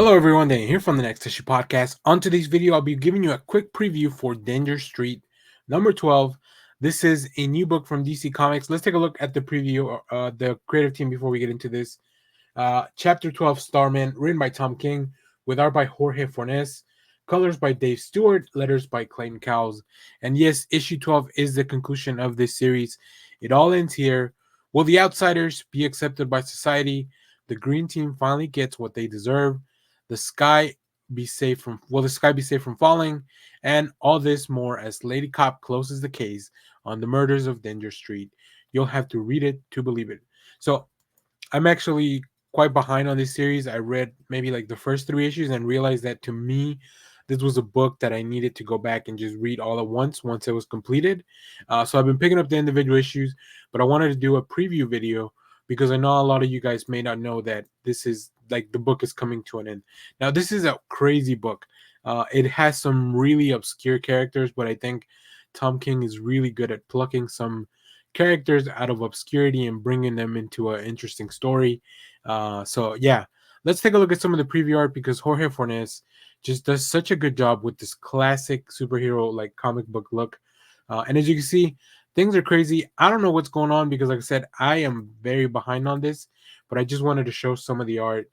Hello everyone, Dan here from the Next Issue Podcast. On today's video, I'll be giving you a quick preview for Danger Street number 12. This is a new book from DC Comics. Let's take a look at the preview, the creative team before we get into this. Chapter 12, Starman, written by Tom King, with art by Jorge Fornes, colors by Dave Stewart, letters by Clayton Cowles. And yes, issue 12 is the conclusion of this series. It all ends here. Will the outsiders be accepted by society? The green team finally gets what they deserve. The sky be safe from Will the sky be safe from falling? And all this more as Lady Cop closes the case on the murders of Danger Street. You'll have to read it to believe it. So I'm actually quite behind on this series. I read maybe like the first three issues and realized that to me, this was a book that I needed to go back and just read all at once it was completed. So I've been picking up the individual issues, but I wanted to do a preview video because I know a lot of you guys may not know that this is like the book is coming to an end. Now, this is a crazy book. It has some really obscure characters, but I think Tom King is really good at plucking some characters out of obscurity and bringing them into an interesting story. So yeah, let's take a look at some of the preview art because Jorge Fornes just does such a good job with this classic superhero like comic book look. And as you can see, things are crazy. I don't know what's going on because, like I said, I am very behind on this, but I just wanted to show some of the art.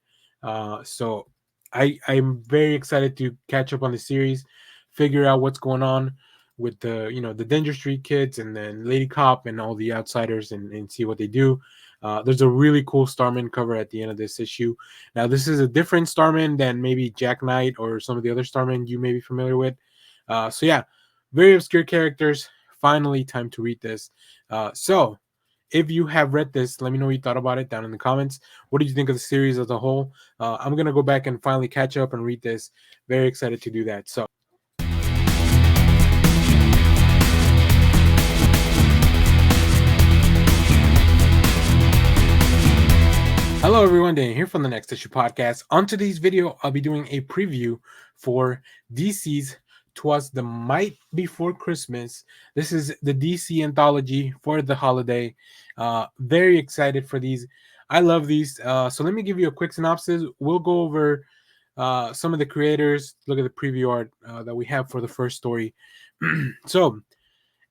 So I'm very excited to catch up on the series, figure out what's going on with the Danger Street kids and then Lady Cop and all the outsiders and see what they do. There's a really cool Starman cover at the end of this issue. Now, this is a different Starman than maybe Jack Knight or some of the other Starman you may be familiar with. So yeah, very obscure characters. Finally, time to read this. So if you have read this, let me know what you thought about it down in the comments. What did you think of the series as a whole? I'm going to go back and finally catch up and read this. Very excited to do that. So hello everyone, Dan here from the Next Issue Podcast. On today's video, I'll be doing a preview for DC's Twas the Mite Before Christmas. This is the DC anthology for the holiday. Very excited for these. I love these. So let me give you a quick synopsis. We'll go over some of the creators, look at the preview art that we have for the first story. So,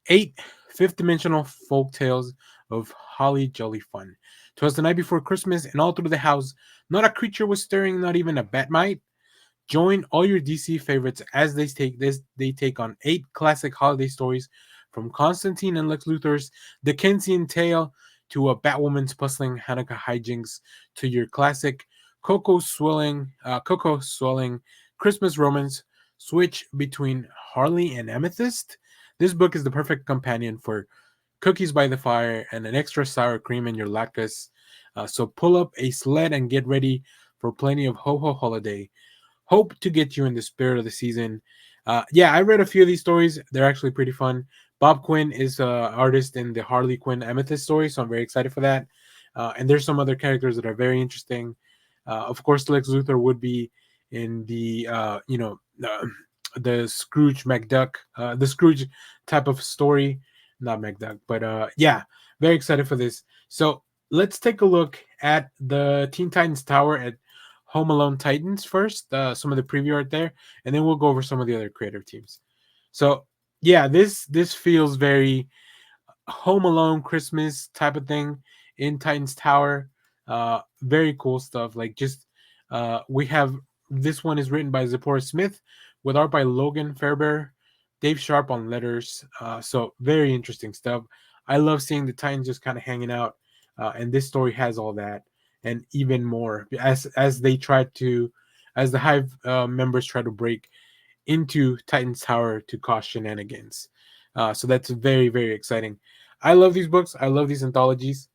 8 fifth-dimensional folk tales of holly jolly fun. 'Twas the night before Christmas, and all through the house, not a creature was stirring, not even a bat mite. Join all your DC favorites as they take on 8 classic holiday stories, from Constantine and Lex Luthor's Dickensian tale to a Batwoman's puzzling Hanukkah hijinks to your classic Cocoa swelling Christmas romance. Switch between Harley and Amethyst. This book is the perfect companion for cookies by the fire and an extra sour cream in your latkes. So pull up a sled and get ready for plenty of ho-ho holiday. Hope to get you in the spirit of the season. Yeah, I read a few of these stories. They're actually pretty fun. Bob Quinn is an artist in the Harley Quinn Amethyst story, so I'm very excited for that. And there's some other characters that are very interesting. Of course, Lex Luthor would be in the Scrooge McDuck, the Scrooge type of story. Not McDuck, but yeah, very excited for this. So let's take a look at the Teen Titans Tower at Home Alone Titans first, some of the preview art there, and then we'll go over some of the other creative teams. So yeah, this feels very Home Alone Christmas type of thing in Titans Tower. Very cool stuff. Like just we have this one is written by Zipporah Smith with art by Logan Fairbairn, Dave Sharp on letters. So very interesting stuff. I love seeing the Titans just kind of hanging out, and this story has all that and even more as they try to, as the Hive members try to break into Titan's Tower to cause shenanigans. So that's very, very exciting. I love these books. I love these anthologies.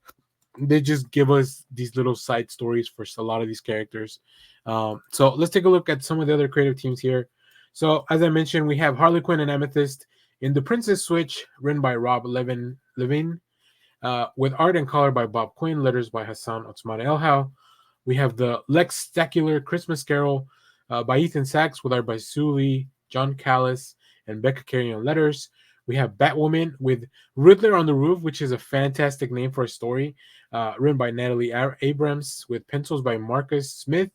They just give us these little side stories for a lot of these characters. So let's take a look at some of the other creative teams here. So as I mentioned, we have Harley Quinn and Amethyst in The Princess Switch, written by Rob Levin, with art and color by Bob Quinn, letters by Hassan Otsmane Elhau. We have the Lex Stacular Christmas Carol by Ethan Sachs, with art by Sue Lee, John Callis, and Becca Carey on letters. We have Batwoman with Riddler on the Roof, which is a fantastic name for a story, written by Natalie Abrams, with pencils by Marcus Smith,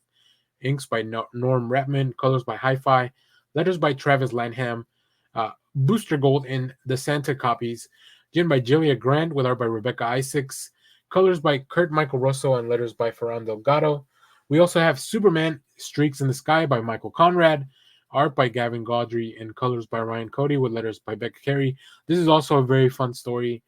inks by Norm Ratman, colors by Hi-Fi, letters by Travis Lanham, Booster Gold in the Santa copies, gin by Julia Grant with art by Rebecca Isaacs, colors by Kurt Michael Russell, and letters by Ferran Delgado. We also have Superman Streaks in the Sky by Michael Conrad, art by Gavin Gaudry, and colors by Ryan Cody with letters by Becca Carey. This is also a very fun story.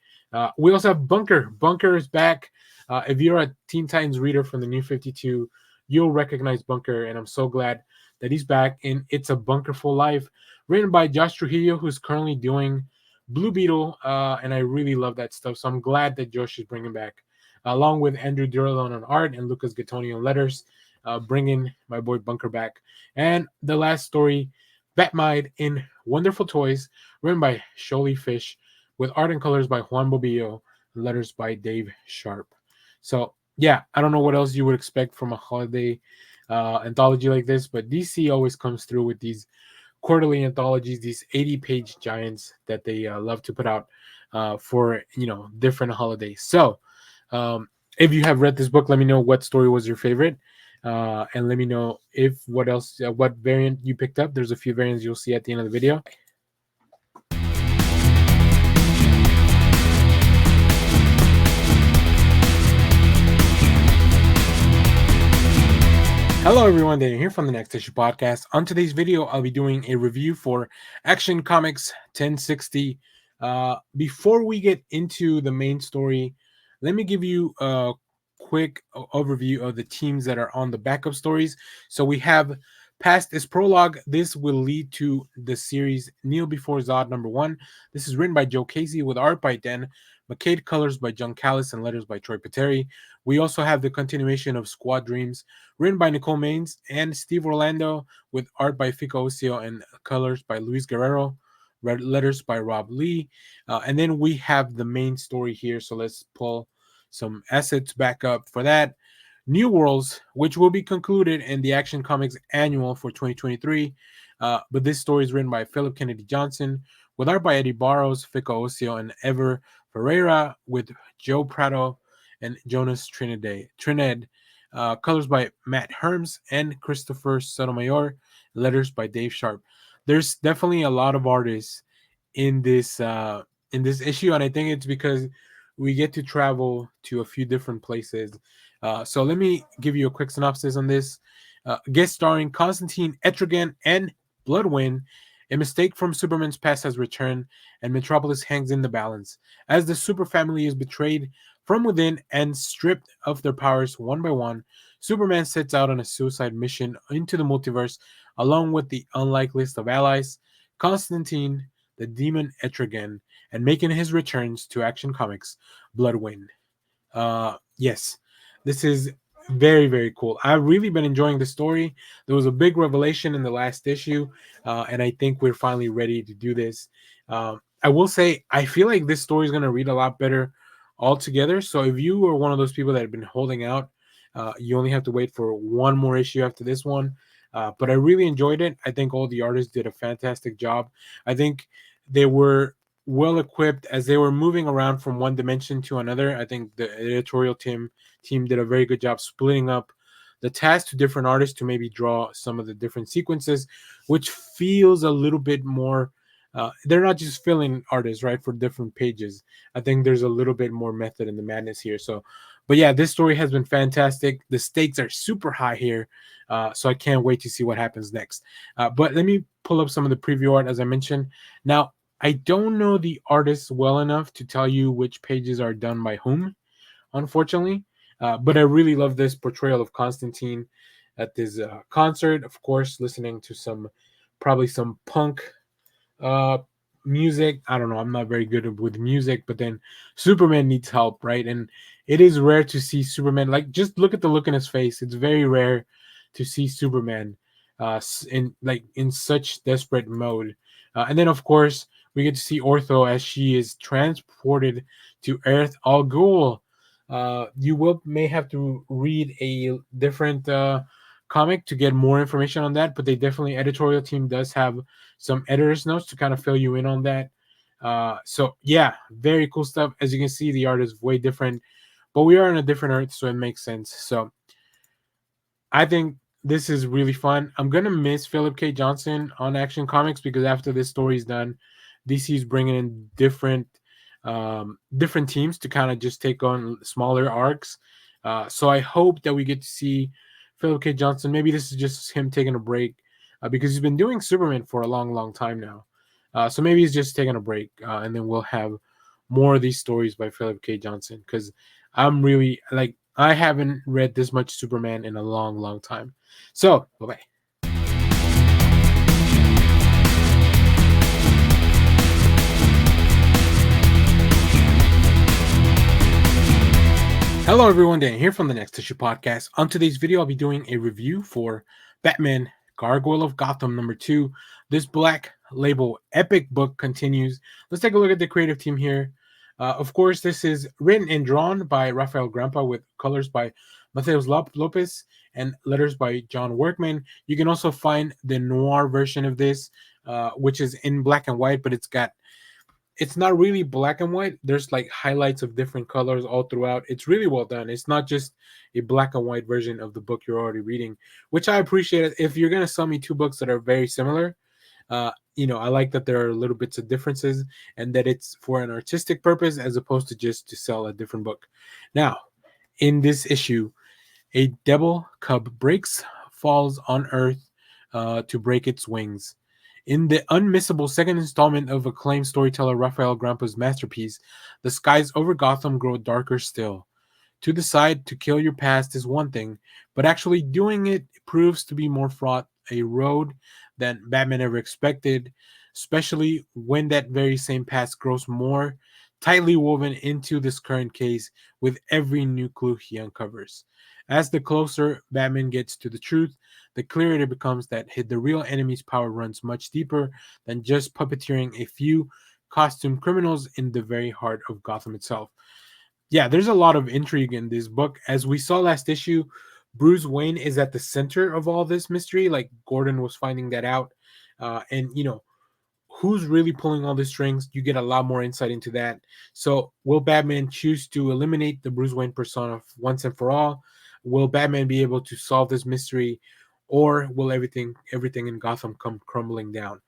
We also have Bunker. Bunker is back. If you're a Teen Titans reader from the New 52, you'll recognize Bunker, and I'm so glad that he's back in It's a Bunkerful Life, written by Josh Trujillo, who's currently doing Blue Beetle, and I really love that stuff. So I'm glad that Josh is bringing back, along with Andrew Durlon on art and Lucas Gattoni on letters, bringing my boy Bunker back. And the last story, Batmite in Wonderful Toys, written by Sholey Fish, with art and colors by Juan Bobillo, and letters by Dave Sharp. So yeah, I don't know what else you would expect from a holiday anthology like this, but DC always comes through with these quarterly anthologies, these 80-page giants that they love to put out for different holidays. So if you have read this book, let me know what story was your favorite, and let me know if what variant you picked up. There's a few variants you'll see at the end of the video. Hello everyone, Daniel here from the Next Issue Podcast. On today's video, I'll be doing a review for Action Comics 1060. Before we get into the main story, let me give you a quick overview of the teams that are on the backup stories. So we have past this prologue. This will lead to the series Kneel Before Zod #1. This is written by Joe Casey with art by Dan McCade, colors by John Callis, and letters by Troy Pateri. We also have the continuation of Squad Dreams, written by Nicole Maines and Steve Orlando, with art by Fico Ocio and colors by Luis Guerrero, letters by Rob Lee. And then we have the main story here. So let's pull some assets back up for that. New Worlds, which will be concluded in the Action Comics Annual for 2023. But this story is written by Philip Kennedy Johnson, with art by Eddie Barros, Fico Ocio, and Ever Ferreira, with Joe Prado and Jonas Trined, colors by Matt Herms and Christopher Sotomayor, letters by Dave Sharp. There's definitely a lot of artists in this issue, and I think it's because we get to travel to a few different places. So let me give you a quick synopsis on this. Guest starring Constantine Etrigan and Bloodwind. A mistake from Superman's past has returned, and Metropolis hangs in the balance. As the super family is betrayed from within and stripped of their powers one by one, Superman sets out on a suicide mission into the multiverse along with the unlikeliest of allies, Constantine, the demon Etrigan, and making his returns to Action Comics, Bloodwind. Yes, this is very, very cool. I've really been enjoying the story. There was a big revelation in the last issue, and I think we're finally ready to do this. I will say, I feel like this story is going to read a lot better altogether. So if you are one of those people that have been holding out, you only have to wait for one more issue after this one. But I really enjoyed it. I think all the artists did a fantastic job. I think they were well equipped as they were moving around from one dimension to another. I think the editorial team did a very good job splitting up the task to different artists to maybe draw some of the different sequences, which feels a little bit more. They're not just filling artists, right, for different pages. I think there's a little bit more method in the madness here. So, but yeah, this story has been fantastic. The stakes are super high here, so I can't wait to see what happens next. But let me pull up some of the preview art, as I mentioned. Now, I don't know the artists well enough to tell you which pages are done by whom, unfortunately. But I really love this portrayal of Constantine at this concert. Of course, listening to probably some punk music. I don't know. I'm not very good with music, but then Superman needs help, right? And it is rare to see Superman. Like, just look at the look in his face. It's very rare to see Superman in such desperate mode. And then, of course, we get to see Ortho as she is transported to Earth Al Ghul. You may have to read a different comic to get more information on that, but they definitely, editorial team does have some editor's notes to kind of fill you in on that. So yeah, very cool stuff. As you can see, the art is way different, but we are on a different Earth, so it makes sense. So I think this is really fun. I'm gonna miss Philip K. Johnson on Action Comics because after this story is done, DC is bringing in different teams to kind of just take on smaller arcs. So I hope that we get to see Philip K. Johnson. Maybe this is just him taking a break because he's been doing Superman for a long, long time now. So maybe he's just taking a break, and then we'll have more of these stories by Philip K. Johnson because I'm really like I haven't read this much Superman in a long, long time. So, bye bye. Hello, everyone. Dan here from the Next Issue Podcast. On today's video, I'll be doing a review for Batman Gargoyle of Gotham #2. This Black Label epic book continues. Let's take a look at the creative team here. Of course, this is written and drawn by Rafael Grampa with colors by Mateus Lopez and letters by John Workman. You can also find the noir version of this, which is in black and white, but it's not really black and white. There's like highlights of different colors all throughout. It's really well done. It's not just a black and white version of the book you're already reading, which I appreciate. If you're gonna sell me two books that are very similar, I like that there are little bits of differences and that it's for an artistic purpose as opposed to just to sell a different book. Now, in this issue, a devil cub falls on Earth to break its wings. In the unmissable second installment of acclaimed storyteller Rafael Grampa's masterpiece, the skies over Gotham grow darker still. To decide to kill your past is one thing, but actually doing it proves to be more fraught a road than Batman ever expected, especially when that very same past grows more tightly woven into this current case with every new clue he uncovers. As the closer Batman gets to the truth, the clearer it becomes that the real enemy's power runs much deeper than just puppeteering a few costumed criminals in the very heart of Gotham itself. Yeah, there's a lot of intrigue in this book. As we saw last issue, Bruce Wayne is at the center of all this mystery. Like Gordon was finding that out. And, who's really pulling all the strings? You get a lot more insight into that. So, will Batman choose to eliminate the Bruce Wayne persona once and for all? Will Batman be able to solve this mystery? Or will everything in Gotham come crumbling down?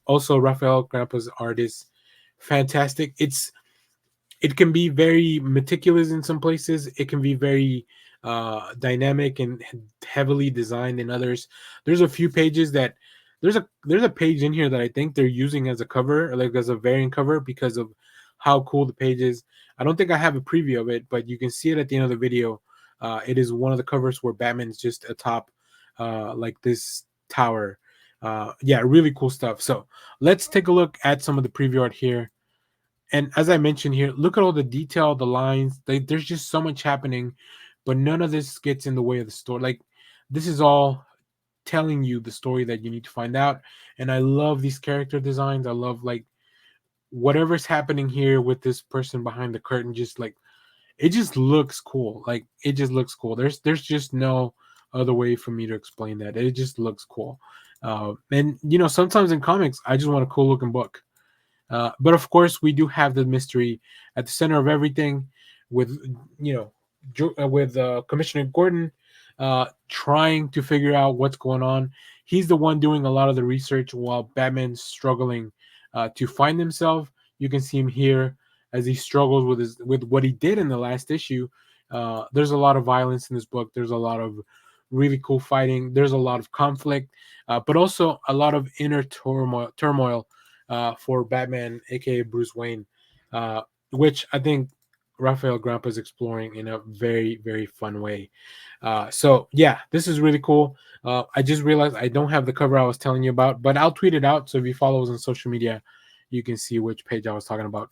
Also, Rafael Grampa's art is fantastic. It can be very meticulous in some places. It can be very dynamic and heavily designed in others. There's a few pages that there's a page in here that I think they're using as a cover, or like as a variant cover, because of how cool the page is. I don't think I have a preview of it, but you can see it at the end of the video. It is one of the covers where Batman's just atop like this tower. Yeah, really cool stuff. So let's take a look at some of the preview art here. And as I mentioned here, look at all the detail, the lines. There's just so much happening, but none of this gets in the way of the story. Like, this is all telling you the story that you need to find out. And I love these character designs. I love like whatever's happening here with this person behind the curtain. Just like it just looks cool. Like it just looks cool. There's just no other way for me to explain that. It just looks cool. And sometimes in comics, I just want a cool looking book. But of course, we do have the mystery at the center of everything, with Commissioner Gordon trying to figure out what's going on. He's the one doing a lot of the research while Batman's struggling to find himself. You can see him here as he struggles with what he did in the last issue. There's a lot of violence in this book. There's a lot of really cool fighting. There's a lot of conflict, but also a lot of inner turmoil for Batman, aka Bruce Wayne, which I think Rafael Grampa is exploring in a very, very fun way. So yeah, this is really cool. I just realized I don't have the cover I was telling you about, but I'll tweet it out. So if you follow us on social media, you can see which page I was talking about.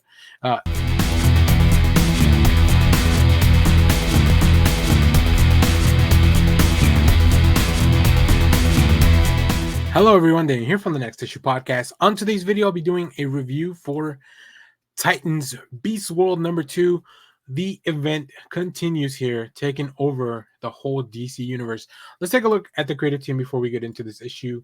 Hello everyone, Dan here from the Next Issue Podcast. On today's video, I'll be doing a review for Titans Beast World #2. The event continues here, taking over the whole DC universe. Let's take a look at the creative team before we get into this issue.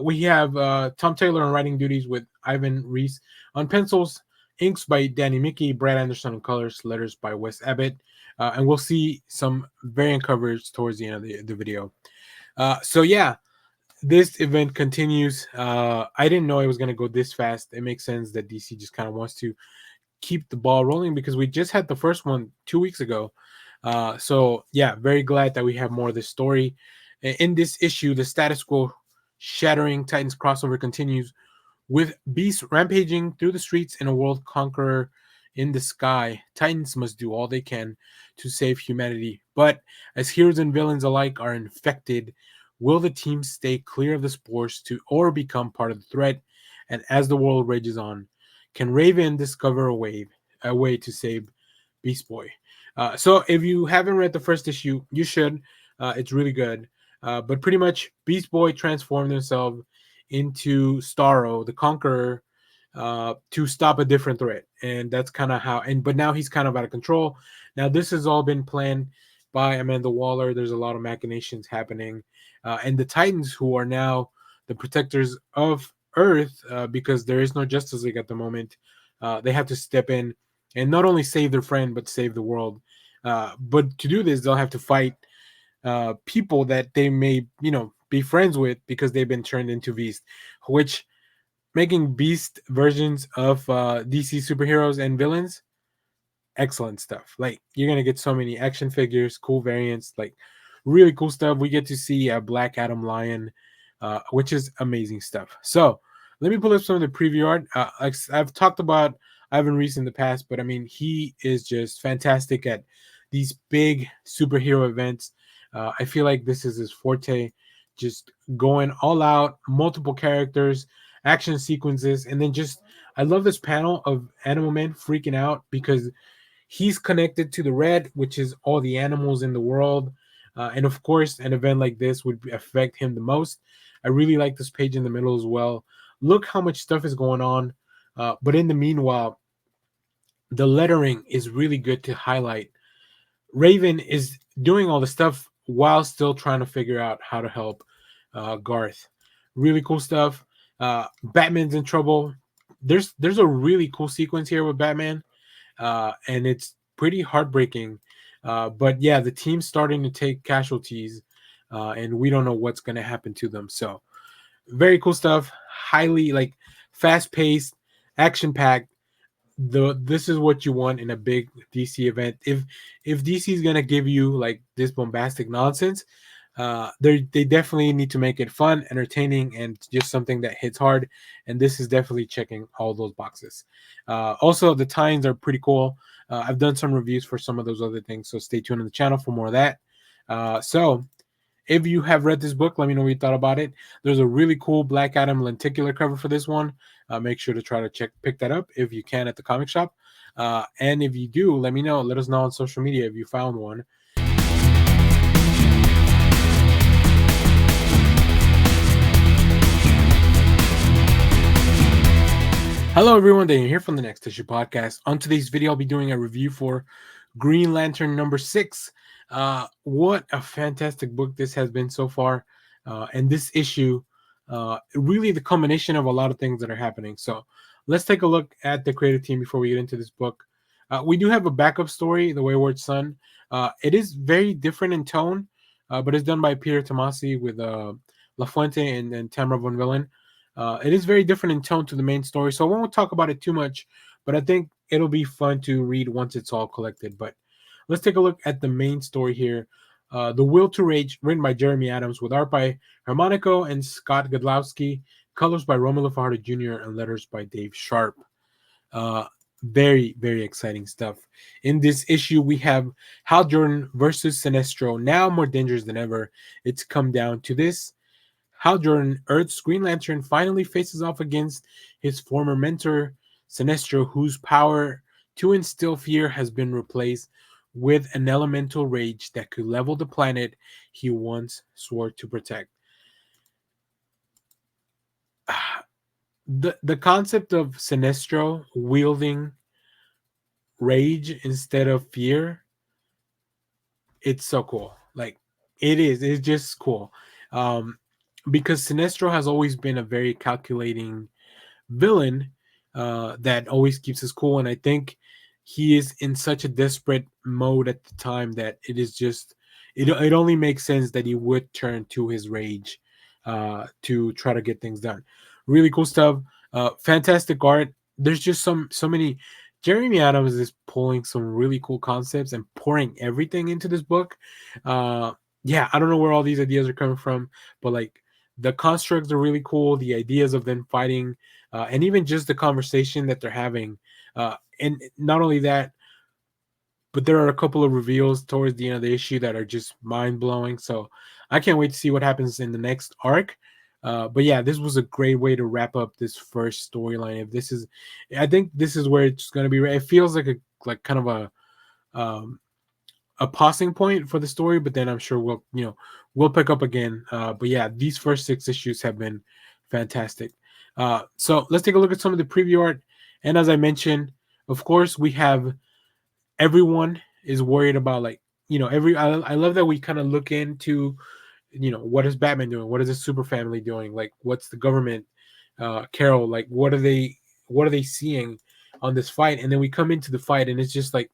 We have Tom Taylor on writing duties with Ivan Reis on pencils, inks by Danny Mickey, Brad Anderson on colors, letters by Wes Abbott, and we'll see some variant covers towards the end of the video. So yeah, this event continues. I didn't know it was gonna go this fast. It makes sense that DC just kind of wants to keep the ball rolling because we just had the first one 2 weeks ago. So yeah, very glad that we have more of this story. In this issue, the status quo shattering Titans crossover continues with Beast rampaging through the streets in a world conqueror in the sky. Titans must do all they can to save humanity. But as heroes and villains alike are infected, will the team stay clear of the spores to or become part of the threat? And as the world rages on, can Raven discover a way to save Beast Boy? So if you haven't read the first issue, you should. It's really good. But pretty much, Beast Boy transformed himself into Starro, the Conqueror, to stop a different threat, and that's kind of how. And but now he's kind of out of control. Now this has all been planned by Amanda Waller. There's a lot of machinations happening, and the Titans, who are now the protectors of Earth, because there is no Justice League at the moment. They have to step in and not only save their friend but save the world. But to do this, they'll have to fight people that they may, be friends with because they've been turned into Beast, which making Beast versions of DC superheroes and villains, excellent stuff. Like you're gonna get so many action figures, cool variants, like really cool stuff. We get to see a Black Adam Lion, which is amazing stuff. So let me pull up some of the preview art. I've talked about Ivan Reese in the past, but I mean he is just fantastic at these big superhero events. I feel like this is his forte, just going all out, multiple characters, action sequences, and then just I love this panel of Animal Man freaking out because he's connected to the red, which is all the animals in the world. And of course, an event like this would affect him the most. I really like this page in the middle as well. Look how much stuff is going on. But in the meanwhile, the lettering is really good to highlight. Raven is doing all the stuff while still trying to figure out how to help Garth. Really cool stuff. Batman's in trouble. There's a really cool sequence here with Batman, and it's pretty heartbreaking. But yeah, the team's starting to take casualties, and we don't know what's going to happen to them. So very cool stuff. Highly like fast paced, action packed. This is what you want in a big DC event. If DC is gonna give you like this bombastic nonsense, they definitely need to make it fun, entertaining, and just something that hits hard. And this is definitely checking all those boxes. Also, the tie-ins are pretty cool. I've done some reviews for some of those other things, so stay tuned on the channel for more of that. So if you have read this book, let me know what you thought about it. There's a really cool Black Adam lenticular cover for this one. Make sure to try to pick that up if you can at the comic shop. And if you do, let me know. Let us know on social media if you found one. Hello, everyone. Daniel here from the Next Issue Podcast. On today's video, I'll be doing a review for Green Lantern #6. What a fantastic book this has been so far. And this issue, really the combination of a lot of things that are happening. So let's take a look at the creative team before we get into this book. We do have a backup story, The Wayward Son. It is very different in tone, but it's done by Peter Tomasi with La Fuente and Tamara Von Villen. It is very different in tone to the main story, so I won't talk about it too much, but I think it'll be fun to read once it's all collected. But let's take a look at the main story here. The Will to Rage, written by Jeremy Adams, with art by Harmonico and Scott Godlowski, colors by Romulo Fajardo Jr., and letters by Dave Sharp. Uh, Very, very exciting stuff. In this issue, we have Hal Jordan versus Sinestro, now more dangerous than ever. It's come down to this. Hal Jordan, Earth's Green Lantern, finally faces off against his former mentor, Sinestro, whose power to instill fear has been replaced with an elemental rage that could level the planet he once swore to protect. The concept of Sinestro wielding rage instead of fear, it's so cool. Like it's just cool. Because Sinestro has always been a very calculating villain that always keeps us cool, and I think he is in such a desperate mode at the time that it only makes sense that he would turn to his rage to try to get things done. Really cool stuff. Fantastic art. There's just so many. Jeremy Adams is pulling some really cool concepts and pouring everything into this book. Uh, yeah, I don't know where all these ideas are coming from, but like the constructs are really cool. The ideas of them fighting, and even just the conversation that they're having. And not only that, but there are a couple of reveals towards the end of the issue that are just mind blowing. So I can't wait to see what happens in the next arc. But yeah, this was a great way to wrap up this first storyline. If this is, I think this is where it's going to be. It feels like kind of um, a pausing point for the story, but then I'm sure we'll pick up again. But yeah, these first 6 issues have been fantastic. So let's take a look at some of the preview art. And as I mentioned, of course, we have everyone is worried about, like, I love that we kind of look into, what is Batman doing, what is the super family doing, like what's the government, Carol, like what are they seeing on this fight, and then we come into the fight and it's just like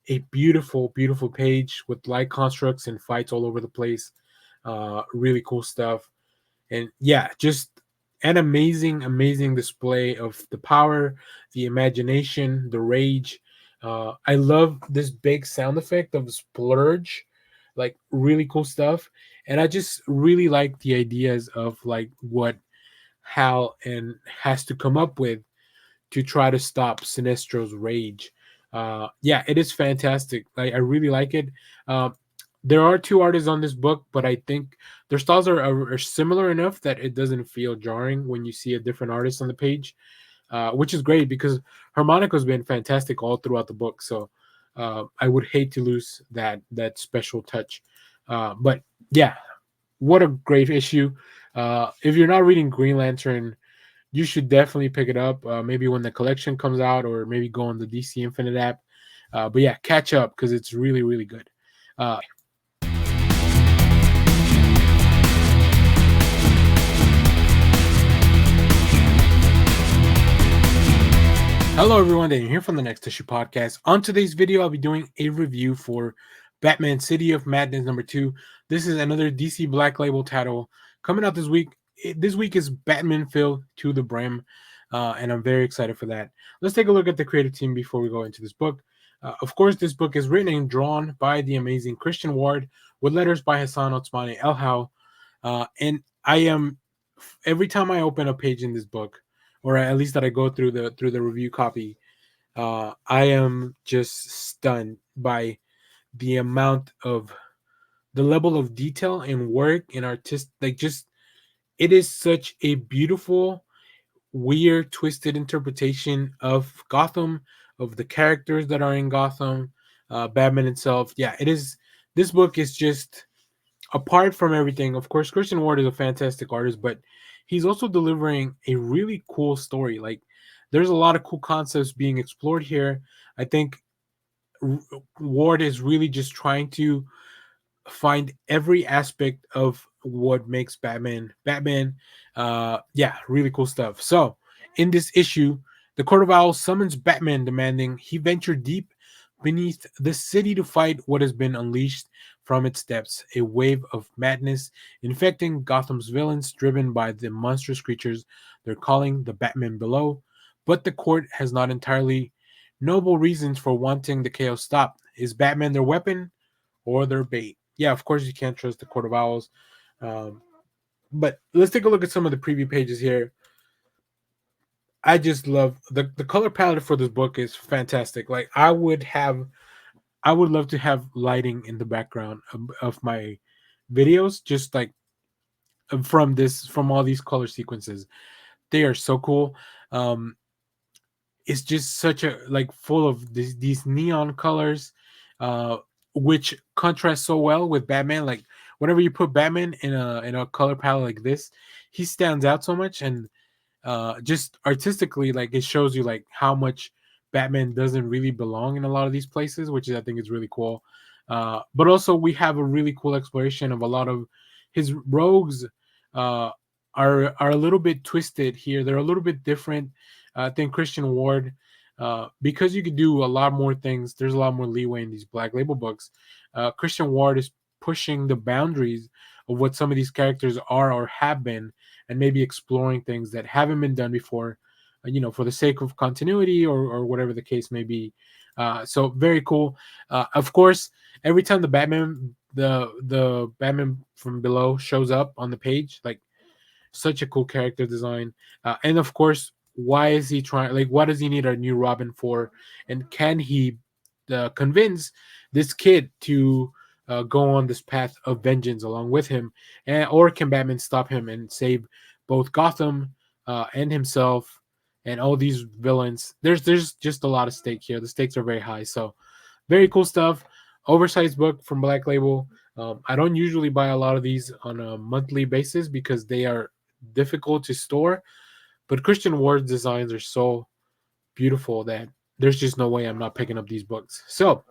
a beautiful page with light constructs and fights all over the place. Really cool stuff. And yeah, just an amazing display of the power, the imagination, the rage. I love this big sound effect of splurge, like really cool stuff. And I just really like the ideas of like what Hal and has to come up with to try to stop Sinestro's rage. Yeah, it is fantastic. I really like it. Um, there are two artists on this book, but I think their styles are similar enough that it doesn't feel jarring when you see a different artist on the page, which is great because Harmonica's been fantastic all throughout the book. So I would hate to lose that special touch. But yeah, what a great issue. If you're not reading Green Lantern, you should definitely pick it up. Maybe when the collection comes out, or maybe go on the DC Infinite app. But yeah, catch up because it's really good. Hello, everyone. Daniel here from the Next Issue Podcast. On today's video, I'll be doing a review for Batman City of Madness #2. This is another DC Black Label title coming out this week. This week is Batman filled to the brim, and I'm very excited for that. Let's take a look at the creative team before we go into this book. Of course, this book is written and drawn by the amazing Christian Ward, with letters by Hassan Otsmane El. And I am, every time I open a page in this book, or at least that I go through the review copy, I am just stunned by the amount of the level of detail and work and artist, like, just it is such a beautiful, weird, twisted interpretation of Gotham, of the characters that are in Gotham, Batman itself. Yeah, it is. This book is just, apart from everything, of course, Christian Ward is a fantastic artist, but he's also delivering a really cool story. Like, there's a lot of cool concepts being explored here. I think Ward is really just trying to find every aspect of what makes Batman. Yeah, really cool stuff. So in this issue, the Court of Owls summons Batman, demanding he venture deep beneath the city to fight what has been unleashed from its depths, a wave of madness infecting Gotham's villains, driven by the monstrous creatures they're calling the Batman below. But the court has not entirely noble reasons for wanting the chaos stopped. Is Batman their weapon or their bait? Yeah, of course you can't trust the Court of Owls. Um, but let's take a look at some of the preview pages here. I just love the color palette for this book is fantastic. Like, I would love to have lighting in the background of my videos, just like from all these color sequences. They are so cool. Um, it's just such a, like, full of these neon colors, uh, which contrast so well with Batman. Like, whenever you put Batman in a color palette like this, he stands out so much. And just artistically, like, it shows you like how much Batman doesn't really belong in a lot of these places, which is, I think, is really cool. But also we have a really cool exploration of a lot of his rogues. uh, are a little bit twisted here. They're a little bit different than Christian Ward, because you could do a lot more things. There's a lot more leeway in these Black Label books. Christian Ward is pushing the boundaries of what some of these characters are or have been, and maybe exploring things that haven't been done before, for the sake of continuity or whatever the case may be. So very cool. Of course, every time the Batman from below shows up on the page, like such a cool character design. And of course, why is he trying? Like, what does he need a new Robin for? And can he convince this kid to go on this path of vengeance along with him? Or can Batman stop him and save both Gotham and himself and all these villains? There's just a lot of stake here. The stakes are very high. So very cool stuff. Oversized book from Black Label. I don't usually buy a lot of these on a monthly basis because they are difficult to store. But Christian Ward's designs are so beautiful that there's just no way I'm not picking up these books. So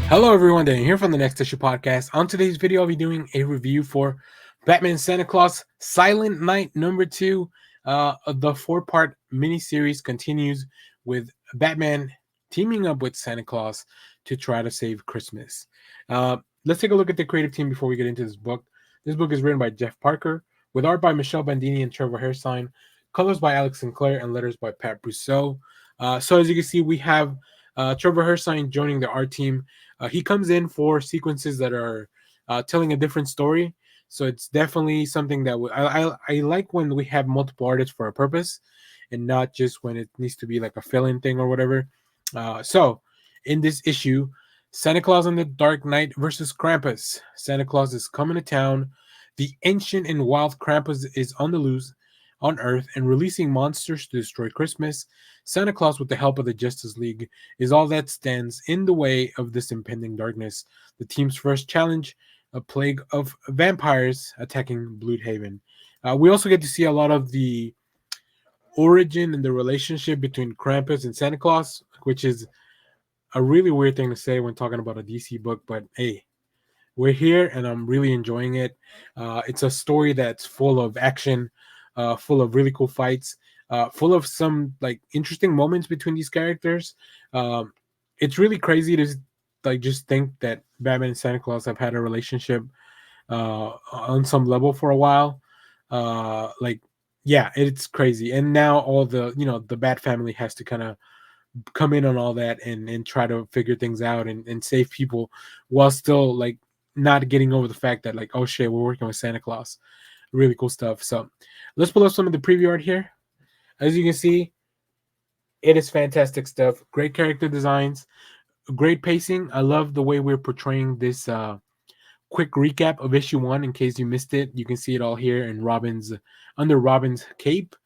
hello everyone, Daniel here from the Next Issue Podcast. On today's video, I'll be doing a review for Batman Santa Claus Silent Night #2. The 4-part miniseries continues with Batman teaming up with Santa Claus to try to save Christmas. Let's take a look at the creative team before we get into this book. This book is written by Jeff Parker, with art by Michelle Bandini and Trevor Hairsine, colors by Alex Sinclair, and letters by Pat Brousseau. So as you can see, we have Trevor Hairsine joining the art team. He comes in for sequences that are telling a different story. So it's definitely something that I like when we have multiple artists for a purpose and not just when it needs to be like a fill-in thing or whatever. So in this issue, Santa Claus on the Dark Knight versus Krampus. Santa Claus is coming to town. The ancient and wild Krampus is on the loose on Earth and releasing monsters to destroy Christmas. Santa Claus, with the help of the Justice League, is all that stands in the way of this impending darkness. The team's first challenge, a plague of vampires attacking Bloodhaven. We also get to see a lot of the origin and the relationship between Krampus and Santa Claus, which is a really weird thing to say when talking about a DC book, but hey, we're here and I'm really enjoying it. It's a story that's full of action, full of really cool fights, full of some like interesting moments between these characters. It's really crazy to like just think that Batman and Santa Claus have had a relationship on some level for a while. Like, yeah, it's crazy. And now all the Bat family has to kind of come in on all that and try to figure things out and save people while still like not getting over the fact that like, oh shit, we're working with Santa Claus. Really cool stuff. So let's pull up some of the preview art here. As you can see, it is fantastic stuff. Great character designs, great pacing. I love the way we're portraying this quick recap of issue 1 in case you missed it. You can see it all here in under Robin's cape.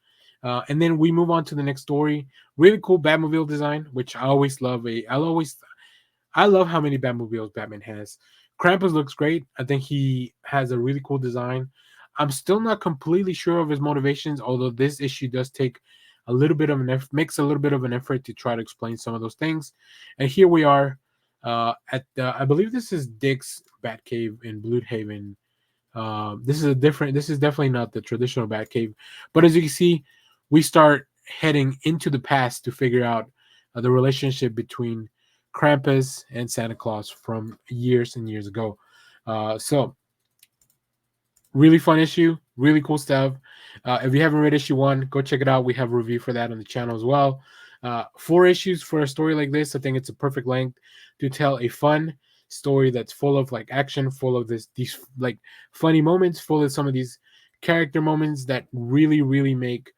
And then we move on to the next story. Really cool Batmobile design, which I always love. I love how many Batmobiles Batman has. Krampus looks great. I think he has a really cool design. I'm still not completely sure of his motivations, although this issue does take a little bit of makes a little bit of an effort to try to explain some of those things. And here we are at I believe this is Dick's Batcave in Bloodhaven. This is definitely not the traditional Batcave, but as you can see, we start heading into the past to figure out the relationship between Krampus and Santa Claus from years and years ago. So really fun issue, really cool stuff. If you haven't read issue 1, go check it out. We have a review for that on the channel as well. 4 issues for a story like this, I think it's a perfect length to tell a fun story that's full of like action, full of these like funny moments, full of some of these character moments that really make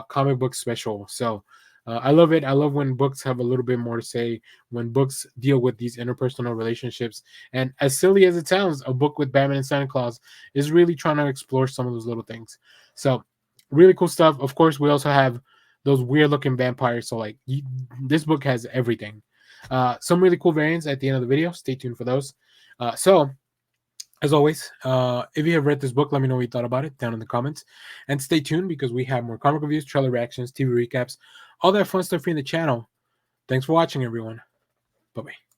comic books special. So I love it. I love when books have a little bit more to say, when books deal with these interpersonal relationships. And as silly as it sounds, a book with Batman and Santa Claus is really trying to explore some of those little things. So really cool stuff. Of course, we also have those weird looking vampires. So like this book has everything. Some really cool variants at the end of the video. Stay tuned for those. So as always, if you have read this book, let me know what you thought about it down in the comments. And stay tuned because we have more comic reviews, trailer reactions, TV recaps, all that fun stuff here in the channel. Thanks for watching, everyone. Bye-bye.